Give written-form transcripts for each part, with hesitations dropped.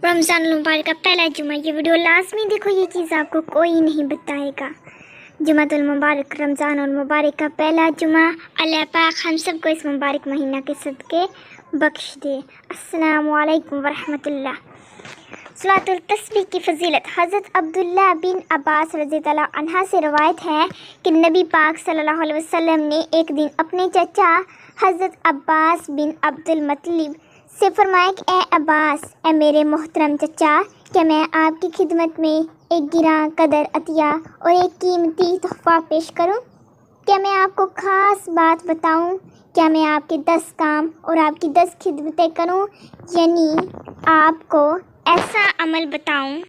रमज़ान मुबारक का पहला जुमा। ये वीडियो लाजमी देखो, ये चीज़ आपको कोई नहीं बताएगा। जुमातुल मुबारक, रमज़ान और मुबारक का पहला जुमा। अल्लाह पाक हम सबको इस मुबारक महीना के सदके बख्श दे। अस्सलामु अलैकुम वरहमतुल्लाह। सलातुल तस्बीह की फ़जीलत। हज़रत अब्दुल्ला बिन अब्बास रज़ियल्लाहु अन्हा से रवायत है कि नबी पाक सल्लल्लाहु अलैहि वसल्लम ने एक दिन अपने चचा हज़रत अब्बास बिन अब्दुल मुत्तलिब से फरमाया कि ए अब्बास, ए मेरे मोहतरम चचा, क्या मैं आपकी खिदमत में एक गिरां कदर अतिया और एक कीमती तोहफ़ा पेश करूं? क्या मैं आपको ख़ास बात बताऊं? क्या मैं आपके 10 काम और आपकी 10 खिदमतें करूं? यानी आपको ऐसा अमल बताऊं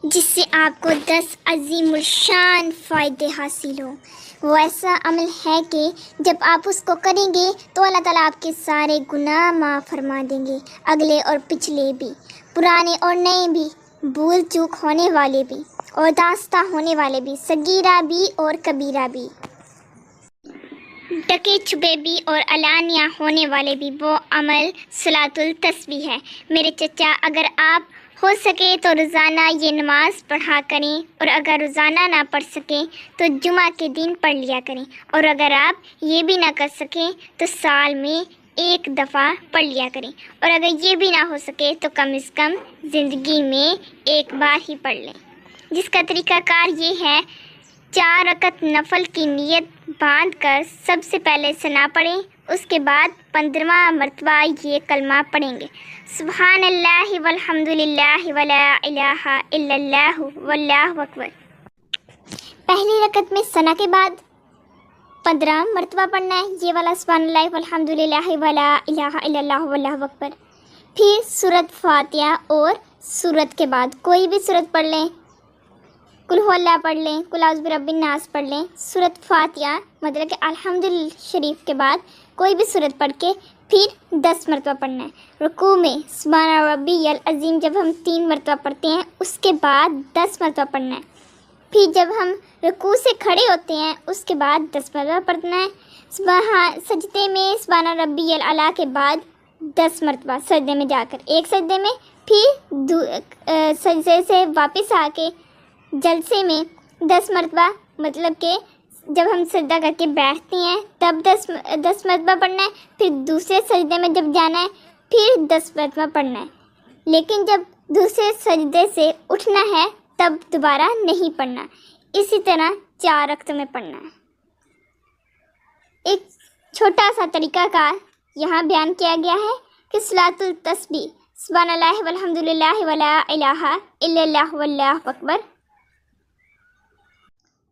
जिससे आपको 10 अजीमुल शान फ़ायदे हासिल हो। वो ऐसा अमल है कि जब आप उसको करेंगे तो अल्लाह ताला आपके सारे गुनाह माफ़ फरमा देंगे, अगले और पिछले भी, पुराने और नए भी, भूल चूक होने वाले भी और दास्ता होने वाले भी, सगीरा भी और कबीरा भी, ढके छुपे भी और अलानिया होने वाले भी। वो अमल सलातुल तस्बीह है। मेरे चचा, अगर आप हो सके तो रोज़ाना ये नमाज़ पढ़ा करें, और अगर रोज़ाना ना पढ़ सकें तो जुमा के दिन पढ़ लिया करें, और अगर आप ये भी ना कर सकें तो साल में एक दफ़ा पढ़ लिया करें, और अगर ये भी ना हो सके तो कम से कम ज़िंदगी में एक बार ही पढ़ लें। जिसका तरीक़ाकार ये है, 4 रकत नफल की नीयत बांध कर सबसे पहले सना पढ़ें, उसके बाद 15वां मरतबा ये कलमा पढ़ेंगे, सुबहानल्लाहि वल्हम्दुलिल्लाहि वला इलाहा इल्लल्लाहु वल्लाहु अकबर। पहली रकत में सना के बाद 15 मरतबा पढ़ना है, ये वाला सुबहानल्लाहि वल्हम्दुलिल्लाहि वला इलाहा इल्लल्लाहु वल्लाहु अकबर। फिर सूरत फातिहा और सूरत के बाद कोई भी सूरत पढ़ लें, कुल हु अल्लाह पढ़ लें, कुल औज़ु बिरब्बिन नास पढ़ लें। सूरत फातिहा मतलब कि अल्हम्दुलिल्लाह शरीफ के बाद कोई भी सूरत पढ़ के फिर 10 मरतबा पढ़ना है। रुकू में सुब्हान रब्बियल अज़ीम जब हम 3 मरतबा पढ़ते हैं, उसके बाद 10 मरतबा पढ़ना है। फिर जब हम रुकू से खड़े होते हैं, उसके बाद 10 मरतबा पढ़ना है। सजदे में सुब्हान रब्बियल आला के बाद 10 मरतबा सजदे में जाकर, एक सजदे में, फिर सजदे से वापस आके जलसे में 10 मरतबा, मतलब कि जब हम सजदा करके बैठते हैं तब 10 मरतबा पढ़ना है। फिर दूसरे सजदे में जब जाना है फिर 10 मरतबा पढ़ना है, लेकिन जब दूसरे सजदे से उठना है तब दोबारा नहीं पढ़ना। इसी तरह 4 रकत में पढ़ना है। एक छोटा सा तरीक़ाकार यहाँ बयान किया गया है कि सलातुल तस्बीह, सुब्हानल्लाहि वल्हम्दुलिल्लाहि वला इलाहा इल्लल्लाहु वल्लाहु अकबर।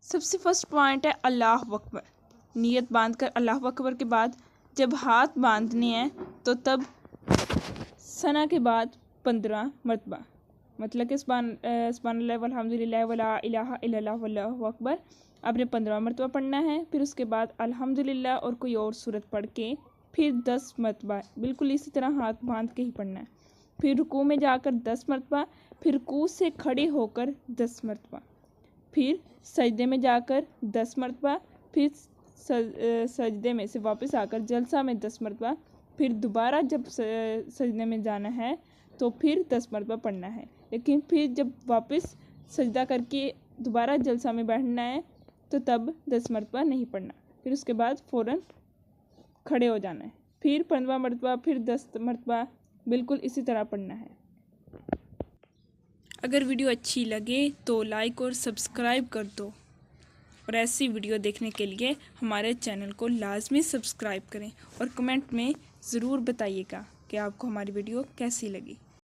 सबसे फर्स्ट पॉइंट है अल्लाह अकबर। नियत बांधकर अल्लाह अकबर के बाद जब हाथ बांधने हैं तो तब सना के बाद 15 मरतबा, मतलब कि सुब्हानल्लाह वल्हम्दुलिल्लाह वला इलाहा इल्लल्लाह वल्लाहु अकबर आपने 15 मरतबा पढ़ना है। फिर उसके बाद अल्हम्दुलिल्लाह और कोई और सूरत पढ़ के फिर 10 मरतबा बिल्कुल इसी तरह हाथ बांध के ही पढ़ना है। फिर रुकू में जाकर 10 मरतबा, फिर रुकू से खड़े होकर 10 मरतबा, फिर सजदे में जाकर 10 मरतबा, फिर सजदे में से वापस आकर जलसा में 10 मरतबा, फिर दोबारा जब सजदे में जाना है तो फिर 10 मरतबा पढ़ना है। लेकिन फिर जब वापस सजदा करके दोबारा जलसा में बैठना है तो तब 10 मरतबा नहीं पढ़ना। फिर उसके बाद फ़ौरन खड़े हो जाना है, फिर 15 मरतबा, फिर 10 मरतबा, बिल्कुल इसी तरह पढ़ना है। अगर वीडियो अच्छी लगे तो लाइक और सब्सक्राइब कर दो, और ऐसी वीडियो देखने के लिए हमारे चैनल को लाजमी सब्सक्राइब करें, और कमेंट में ज़रूर बताइएगा कि आपको हमारी वीडियो कैसी लगी।